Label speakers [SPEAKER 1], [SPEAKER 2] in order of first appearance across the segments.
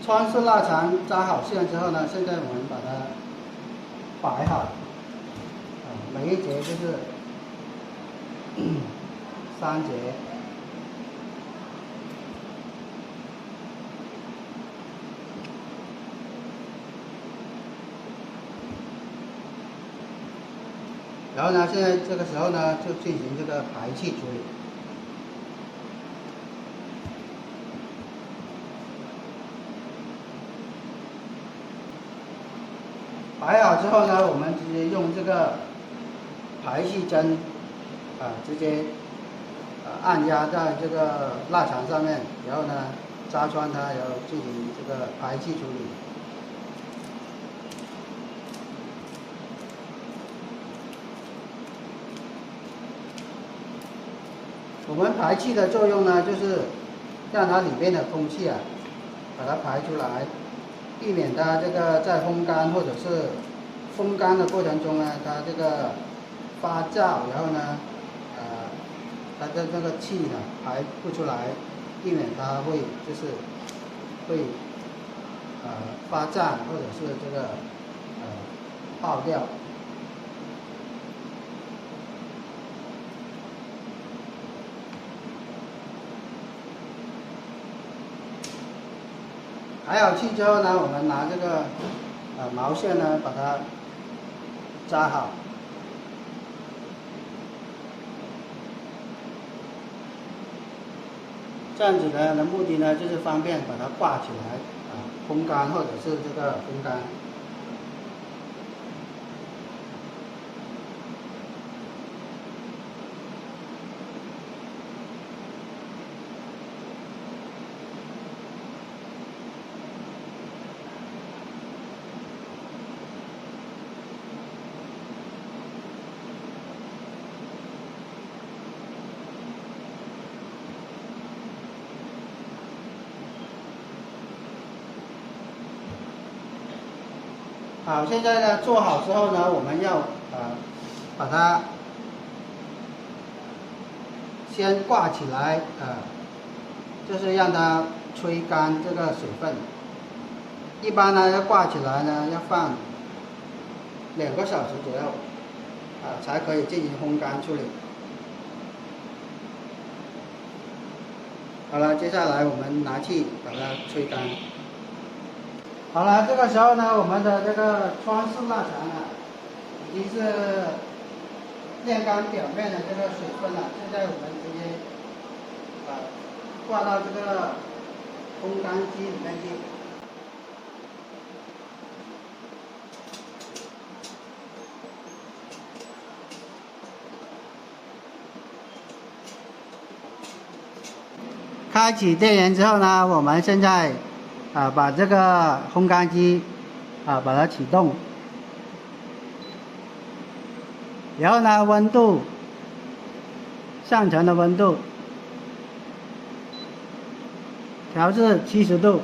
[SPEAKER 1] 川式臘腸扎好線之後呢，現在我們把它擺好，每一節就是3節。然後呢，现在這個時候呢，就進行這個排氣處理。排好之後呢，我們直接用這個排氣針，直接按壓在這個臘腸上面，然後呢扎穿它，然後進行這個排氣處理。我們排氣的作用呢，就是讓它裡面的空氣把它排出來，避免它这个在烘乾或者是風乾的過程中呢，它這個發酵，然後呢，它的這個氣呢排不出來，避免它會發脹或者是這個爆掉。排好氣之後呢，我們拿這個毛線呢，把它扎好。這樣子的目的呢，就是方便把它掛起來，烘乾或者是這個風乾。好，現在呢做好之後呢，我們要把它先掛起來，就是讓它吹乾這個水分。一般呢要掛起來呢要放2個小時左右，才可以進行烘乾處理。好了，接下來我們拿氣把它吹乾。好了，這個時候呢，我們的這個川式臘腸已經是晾乾表面的這個水分了。現在我們直接掛到這個烘乾機裡面去。開啟電源之後呢，我們現在把這個烘乾機把它啟動，然後呢溫度上層的溫度調至70度，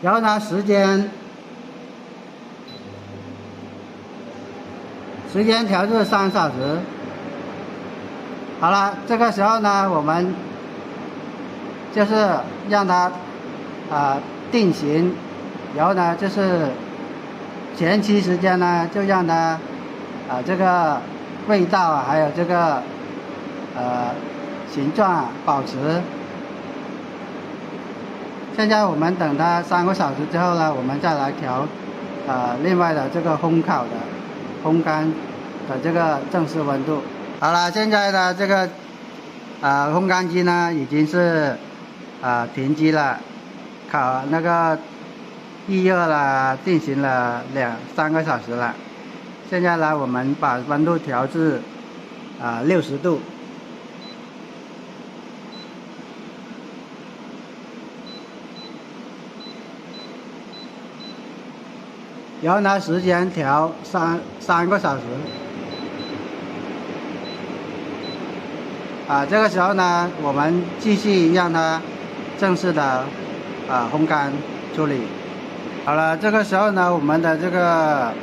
[SPEAKER 1] 然後呢時間調至3小時。好了，這個時候呢，我們就是讓它定型，然後呢，就是前期時間呢，就讓它這個味道還有這個形狀保持。現在我們等它3個小時之後呢，我們再來調另外的這個烘乾的這個正式溫度。好了，現在的這個烘乾機呢已經是停機了，烤那個預熱了，定型了3個小時了。現在呢，我們把溫度調至60度，然後呢，時間調3個小時。這個時候呢，我們繼續讓它正式的烘乾處理。好了，這個時候呢，我們的這個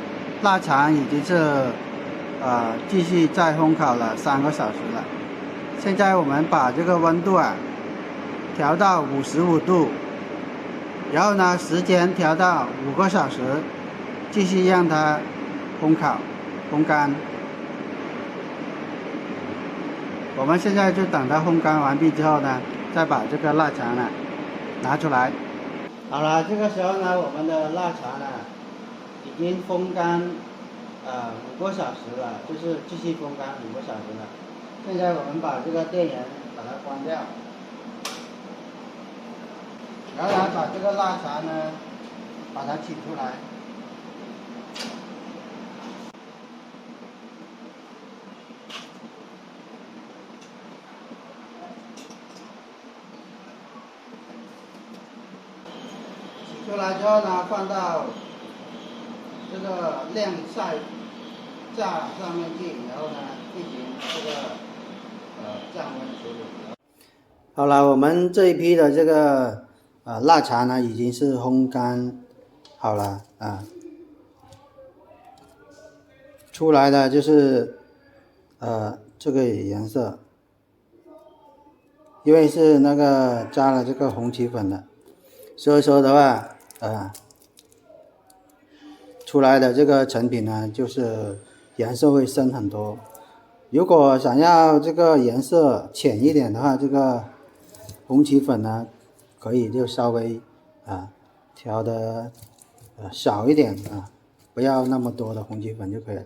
[SPEAKER 1] 臘腸已經是繼續再烘烤了3個小時了。現在我們把這個溫度啊調到55度，然後呢時間調到5個小時，繼續讓它烘烤烘乾。我們現在就等它烘乾完畢之後呢，再把這個臘腸呢拿出來。好了，這個時候呢，我們的臘腸呢已經風乾5個小時了，就是繼續風乾5個小時了。現在我們把這個電源把它關掉，然後呢把這個臘腸呢把它取出來。取出来之後呢，放到这个晾晒架上面去，然后呢进行这个降溫處理。好了，我們這一批的這個臘腸呢已經是烘乾好了啊，出來的就是這個顏色，因為是那個加了這個紅旗粉的，所以說的話出來的這個成品呢就是顏色會深很多。如果想要這個顏色淺一點的話，這個紅旗粉呢可以就稍微調的少一點不要那麼多的紅旗粉就可以了。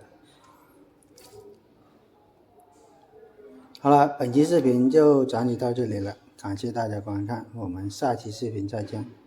[SPEAKER 1] 好了，本期視頻就講解到這裡了，感謝大家觀看，我們下期視頻再見。